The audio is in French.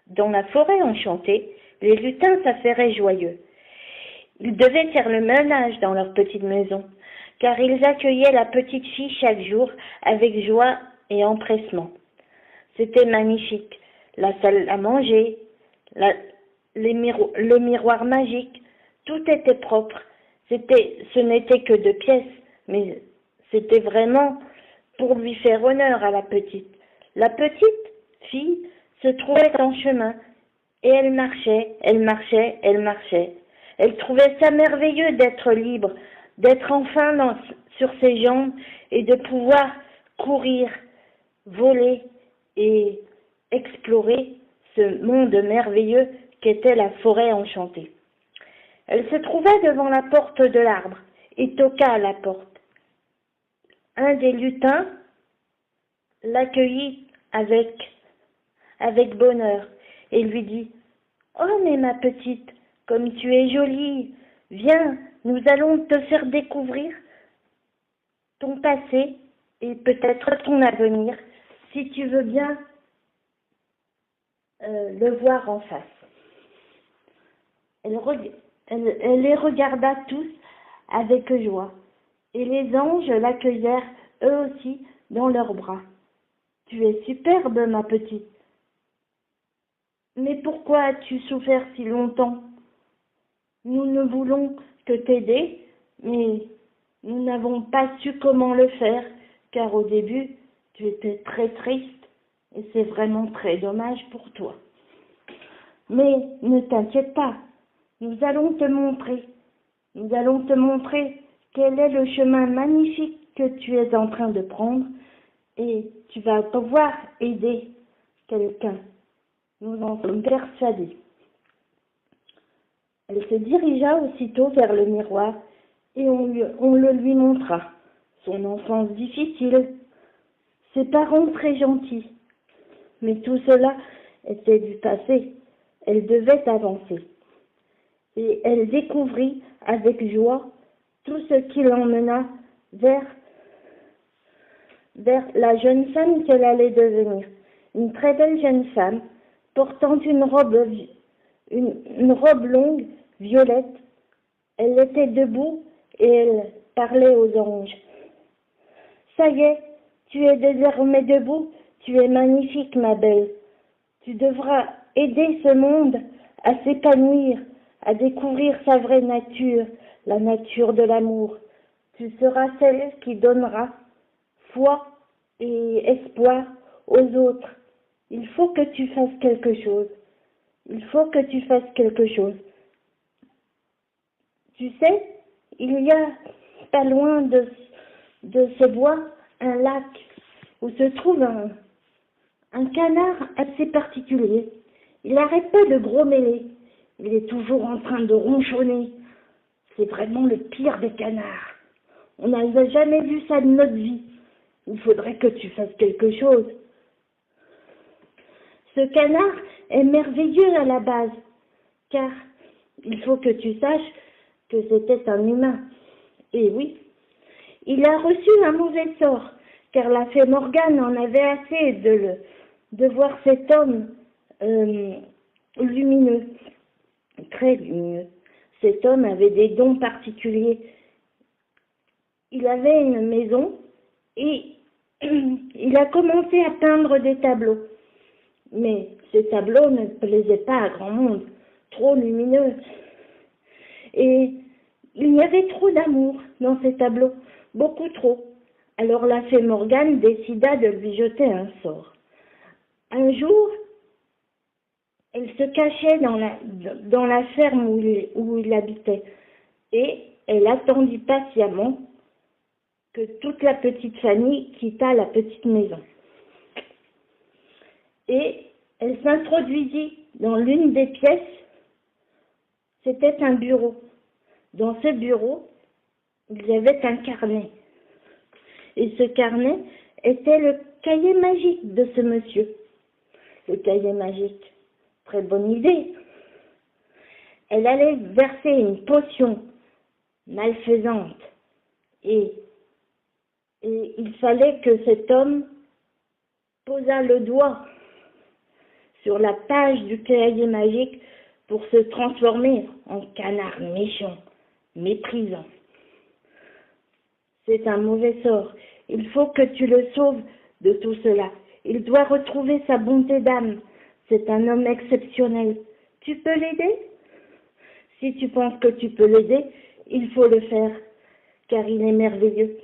Dans la forêt enchantée, les lutins s'affairaient joyeux. Ils devaient faire le ménage dans leur petite maison, car ils accueillaient la petite fille chaque jour avec joie et empressement. C'était magnifique. La salle à manger, le miroir magique, tout était propre. Ce n'était que 2 pièces, mais c'était vraiment pour lui faire honneur à la petite. La petite fille se trouvait en chemin, et elle marchait, elle marchait, elle marchait. Elle trouvait ça merveilleux d'être libre, d'être enfin sur ses jambes et de pouvoir courir, voler et explorer ce monde merveilleux qu'était la forêt enchantée. Elle se trouvait devant la porte de l'arbre et toqua à la porte. Un des lutins l'accueillit avec bonheur et lui dit « Oh, mais ma petite, comme tu es jolie, viens, nous allons te faire découvrir ton passé et peut-être ton avenir, si tu veux bien le voir en face. » Elle les regarda tous avec joie, et les anges l'accueillèrent eux aussi dans leurs bras. « Tu es superbe, ma petite. Mais pourquoi as-tu souffert si longtemps? Nous ne voulons que t'aider, mais nous n'avons pas su comment le faire, car au début, tu étais très triste, et c'est vraiment très dommage pour toi. Mais ne t'inquiète pas, nous allons te montrer quel est le chemin magnifique que tu es en train de prendre, et tu vas pouvoir aider quelqu'un. Nous en sommes persuadés. Elle se dirigea aussitôt vers le miroir et on le lui montra. Son enfance difficile, ses parents très gentils. Mais tout cela était du passé. Elle devait avancer. Et elle découvrit avec joie tout ce qui l'emmena vers la jeune femme qu'elle allait devenir. Une très belle jeune femme portant une robe longue, violette. Elle était debout et elle parlait aux anges. « Ça y est, tu es désormais debout, tu es magnifique, ma belle. Tu devras aider ce monde à s'épanouir, à découvrir sa vraie nature, la nature de l'amour. Tu seras celle qui donnera foi et espoir aux autres. Il faut que tu fasses quelque chose. Il faut que tu fasses quelque chose. Tu sais, il y a pas loin de ce bois un lac où se trouve un canard assez particulier. Il n'arrête pas de grommeler. Il est toujours en train de ronchonner. C'est vraiment le pire des canards. On n'a jamais vu ça de notre vie. Il faudrait que tu fasses quelque chose. Ce canard est merveilleux à la base, car il faut que tu saches que c'était un humain. Et oui, il a reçu un mauvais sort, car la fée Morgane en avait assez de voir cet homme lumineux, très lumineux. Cet homme avait des dons particuliers. Il avait une maison et il a commencé à peindre des tableaux. Mais ces tableaux ne plaisaient pas à grand monde, trop lumineux. Et il y avait trop d'amour dans ces tableaux, beaucoup trop. Alors la fée Morgane décida de lui jeter un sort. Un jour, elle se cachait dans la ferme où il habitait et elle attendit patiemment que toute la petite famille quittât la petite maison. Et elle s'introduisit dans l'une des pièces. C'était un bureau. Dans ce bureau, il y avait un carnet. Et ce carnet était le cahier magique de ce monsieur. Le cahier magique, très bonne idée. Elle allait verser une potion malfaisante. Et il fallait que cet homme posât le doigt sur la page du cahier magique pour se transformer en canard méchant, méprisant. C'est un mauvais sort. Il faut que tu le sauves de tout cela. Il doit retrouver sa bonté d'âme. C'est un homme exceptionnel. Tu peux l'aider? Si tu penses que tu peux l'aider, il faut le faire, car il est merveilleux.